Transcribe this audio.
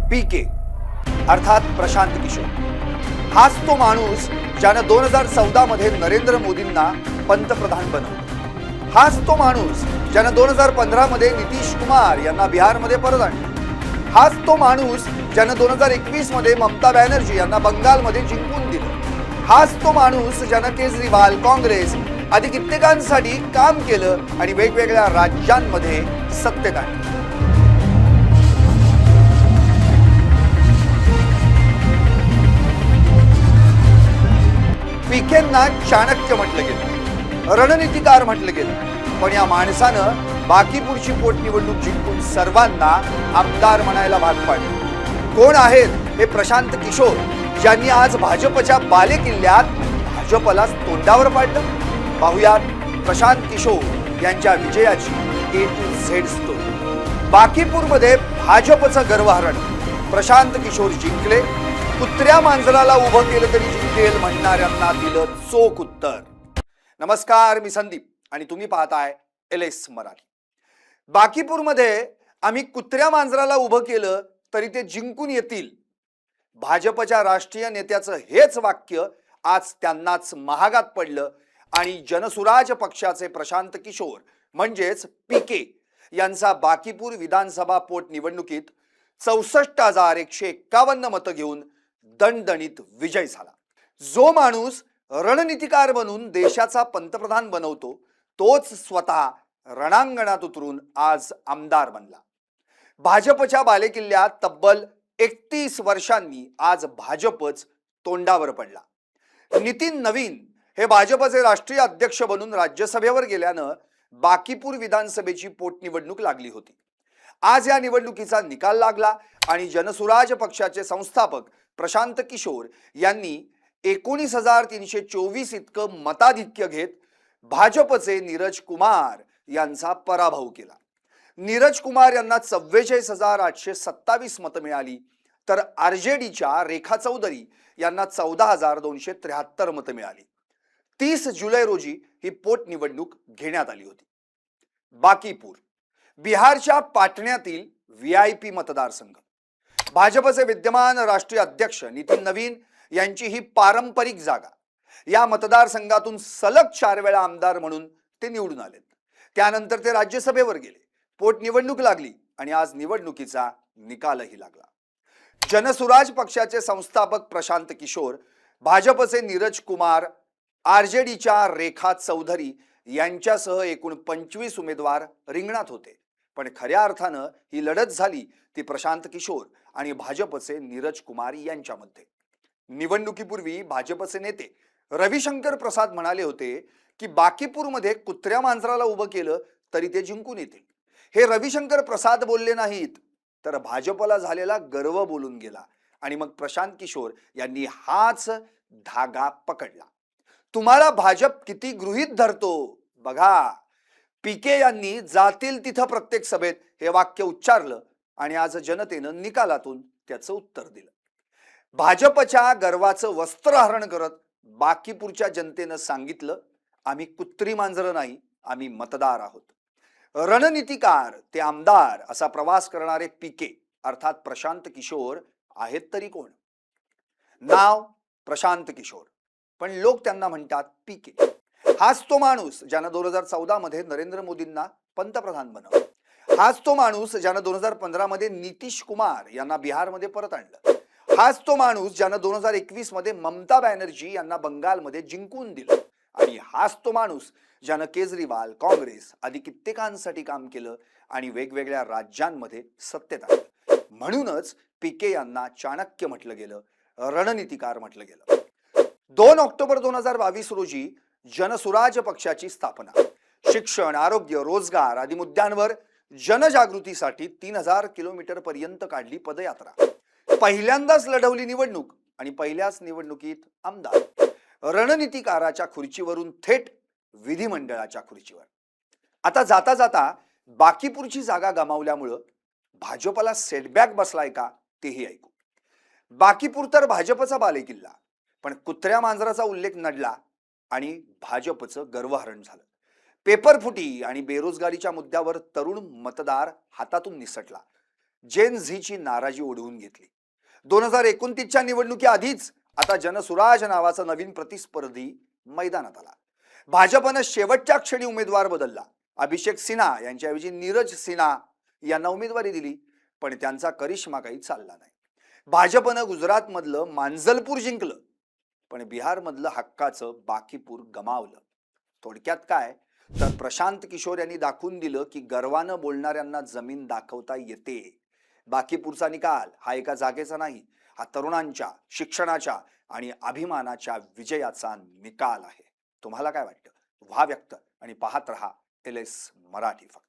पीके अर्थात प्रशांत किशोर हाच तो माणूस ज्यानं 2014 मध्ये नरेंद्र मोदींना पंतप्रधान बनवलं। हाच तो माणूस ज्यानं 2015 मध्ये नितीश कुमार यांना बिहारमध्ये परत आणलं। हाच तो माणूस ज्यानं 2021 मध्ये ममता बॅनर्जी यांना बंगालमध्ये जिंकून दिलं। हाच तो माणूस ज्यानं केजरीवाल, काँग्रेस आदी कित्येकांसाठी काम केलं आणि वेगवेगळ्या राज्यांमध्ये सत्तेत आणलं। पीकेंना चाणक्य म्हटलं गेलं, रणनीतिकार म्हटलं गेलं, पण या माणसानं बाकीपूरची पोटनिवडणूक जिंकून सर्वांना आमदार म्हणायला भाग पाडलं। कोण आहेत हे प्रशांत किशोर, ज्यांनी आज भाजपच्या बालेकिल्ल्यात भाजपलाच तोंडावर पाडलं? पाहुयात प्रशांत किशोर यांच्या विजयाची A to Z स्टोरी। बाकीपूरमध्ये भाजपचं गर्वहरण, प्रशांत किशोर जिंकले। कुत्र्या मांजराला उभं केलं तरी जिंकेल म्हणणाऱ्यांना दिलं चोख उत्तर। नमस्कार, मी संदीप आणि तुम्ही पाहताय LS मराठी। बाकीपूरमध्ये आम्ही कुत्र्या मांजराला उभं केलं तरी ते जिंकून येतील, भाजपच्या राष्ट्रीय नेत्याचं हेच वाक्य आज त्यांनाच महागात पडलं आणि जनसुराज पक्षाचे प्रशांत किशोर म्हणजेच पीके यांचा बाकीपूर विधानसभा पोटनिवडणुकीत 64,151 मतं घेऊन दणदणीत विजय झाला। जो माणूस रणनीतिकार बनून देशाचा पंतप्रधान बनवतो तोच स्वतः रणांगणात उतरून आज आमदार बनला। भाजपच्या बालेकिल्ल्यात तब्बल 31 वर्षांनी आज भाजपच तोंडावर पडला। नितीन नवीन हे भाजपचे राष्ट्रीय अध्यक्ष बनून राज्यसभेवर गेल्यानं बाकीपूर विधानसभेची पोटनिवडणूक लागली होती। आज या निवडणुकीचा निकाल लागला आणि जनसुराज पक्षाचे संस्थापक प्रशांत किशोर यांनी 19,324 इतकं मताधिक्य घेत भाजपचे नीरज कुमार यांचा पराभव केला। नीरज कुमार यांना 44,827 मतं मिळाली, तर आरजेडीच्या रेखा चौधरी यांना 14,273 मतं मिळाली। 30 जुलै रोजी ही पोटनिवडणूक घेण्यात आली होती। बाकीपूर बिहारच्या पाटण्यातील VIP मतदारसंघ। भाजपचे विद्यमान राष्ट्रीय अध्यक्ष नितीन नवीन यांची ही पारंपरिक जागा। या मतदारसंघातून सलग 4 वेळा आमदार म्हणून ते निवडून आलेत। त्यानंतर ते राज्यसभेवर गेले, पोटनिवडणूक लागली आणि आज निवडणुकीचा निकालही लागला। जनसुराज पक्षाचे संस्थापक प्रशांत किशोर, भाजपचे नीरज कुमार, आरजेडीच्या रेखा चौधरी यांच्यासह एकूण 25 उमेदवार रिंगणात होते, पण खऱ्या अर्थानं ही लढत झाली ती प्रशांत किशोर आणि भाजपचे नीरज कुमार यांच्यामध्ये। निवडणुकीपूर्वी भाजपचे नेते रविशंकर प्रसाद म्हणाले होते की बाकीपूरमध्ये कुत्र्या मांजराला उभं केलं तरी ते जिंकून येतील। हे रविशंकर प्रसाद बोलले नाहीत, तर भाजपला झालेला गर्व बोलून गेला आणि मग प्रशांत किशोर यांनी हाच धागा पकडला। तुम्हाला भाजप किती गृहीत धरतो बघा। पीके यांनी जातील तिथं प्रत्येक सभेत हे वाक्य उच्चारलं आणि आज जनतेनं निकालातून त्याचं उत्तर दिलं। भाजपच्या गर्वाचं वस्त्रहरण करत बाकीपूरच्या जनतेनं सांगितलं, आम्ही कुत्री मांजरं नाही, आम्ही मतदार आहोत। रणनीतिकार ते आमदार असा प्रवास करणारे पीके अर्थात प्रशांत किशोर आहेत तरी कोण? नाव प्रशांत किशोर, पण लोक त्यांना म्हणतात पीके। हाच तो माणूस ज्यानं 2014 मध्ये नरेंद्र मोदींना पंतप्रधान बनवलं। हाच तो माणूस ज्यानं 2015 मध्ये नितीश कुमार यांना बिहारमध्ये परत आणलं। हाच तो माणूस ज्यानं 2021 मध्ये ममता बॅनर्जी यांना बंगालमध्ये जिंकून दिलं आणि हाच तो माणूस ज्यानं केजरीवाल, काँग्रेस आदी कित्येकांसाठी काम केलं आणि वेगवेगळ्या राज्यांमध्ये सत्तेत आणलं। म्हणूनच पीके यांना चाणक्य म्हटलं गेलं, रणनीतिकार म्हटलं गेलं। 2 ऑक्टोबर 2022 रोजी जनसुराज पक्षाची स्थापना। शिक्षण, आरोग्य, रोजगार आदी मुद्द्यांवर जनजागृतीसाठी 3000 किलोमीटर पर्यंत काढली पदयात्रा। पहिल्यांदाच लढवली निवडणूक आणि पहिल्याच निवडणुकीत आमदार। रणनीतिकाराच्या खुर्चीवरून थेट विधिमंडळाच्या खुर्चीवर। आता जाता जाता बाकीपूरची जागा गमावल्यामुळं भाजपला सेटबॅक बसलाय का तेही ऐकू। बाकीपूर तर भाजपचा बालेकिल्ला, पण कुत्र्या मांजराचा उल्लेख नडला आणि भाजपचं गर्वहरण झालं। पेपरफुटी आणि बेरोजगारीच्या मुद्द्यावर तरुण मतदार हातातून निसटला। जेन झीची नाराजी ओढवून घेतली. 2029च्या निवडणुकीआधीच आता जनसुराज नावाचा नवीन प्रतिस्पर्धी मैदानात आला. भाजपनं शेवटच्या क्षणी उमेदवार बदलला. अभिषेक सिन्हा यांच्याऐवजी नीरज सिन्हा यांना उमेदवारी दिली, पण त्यांचा करिश्मा काही चालला नाही. भाजपनं गुजरातमधलं मांजलपूर जिंकलं, पण बिहारमधलं हक्काचं बाकीपूर गमावलं. थोडक्यात काय, तर प्रशांत किशोर यांनी दाखवून दिलं की गर्वानं बोलणाऱ्यांना जमीन दाखवता येते. बाकीपूरचा निकाल हा एका जागेचा नाही, हा तरुणांच्या, शिक्षणाच्या आणि अभिमानाच्या विजयाचा निकाल आहे. तुम्हाला काय वाटतं? व्हा व्यक्त आणि पाहत रहा LS मराठी. फक्त